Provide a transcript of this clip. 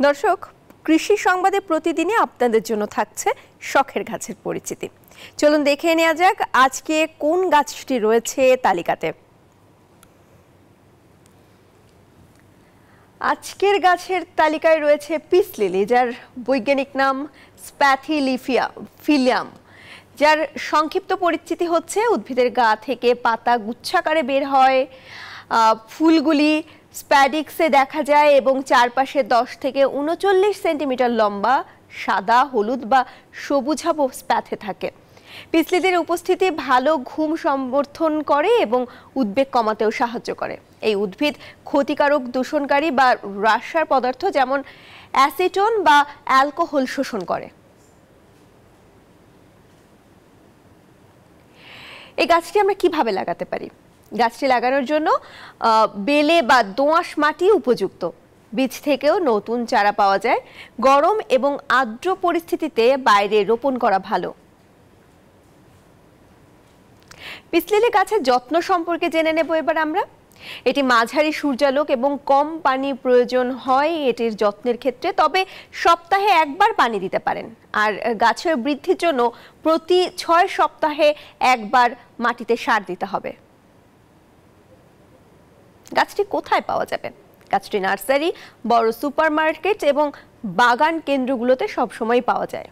দর্শক, কৃষি সংবাদে প্রতিদিনই আপনাদের জন্য থাকছে শখের গাছের পরিচিতি। চলুন দেখে নেওয়া যাক আজকে কোন গাছটি রয়েছে তালিকাতে। আজকের গাছের তালিকায় রয়েছে পিস লিলি, যার বৈজ্ঞানিক নাম স্প্যাথিলিফিলিয়াম, যার সংক্ষিপ্ত পরিচিতি হচ্ছে উদ্ভিদের গা থেকে পাতা গুচ্ছাকারে বের হয়, ফুলগুলি স্প্যাডিক্সে দেখা যায় এবং চারপাশে 10 থেকে 39 সেন্টিমিটার লম্বা সাদা, হলুদ বা সবুজাভ স্প্যাথে থাকে। পিসলিদের উপস্থিতি ভালো ঘুম সমর্থন করে এবং উদ্বেগ কমাতেও সাহায্য করে। এই উদ্ভিদ ক্ষতিকারক দূষণকারী বা রাসায়নিক পদার্থ যেমন অ্যাসিটোন বা অ্যালকোহল শোষণ করে। এই গাছটি আমরা কিভাবে লাগাতে পারি? গাছটি লাগানোর জন্য বেলে বা দোআঁশ মাটি উপযুক্ত। বীজ থেকেও নতুন চারা পাওয়া যায়। গরম এবং আর্দ্র পরিস্থিতিতে বাইরে রোপণ করা ভালো। পিসলিলি গাছের যত্ন সম্পর্কে জেনে নেব এবার আমরা। এটি মাঝারি সূর্যালোক এবং কম পানি প্রয়োজন হয় এটির যত্নের ক্ষেত্রে, তবে সপ্তাহে একবার পানি দিতে পারেন। আর গাছের বৃদ্ধির জন্য প্রতি 6 সপ্তাহে একবার মাটিতে সার দিতে হবে। গাছটি কোথায় পাওয়া যাবে? গাছটি নার্সারি, বড় সুপারমার্কেট এবং বাগান কেন্দ্রগুলোতে সবসময় পাওয়া যায়।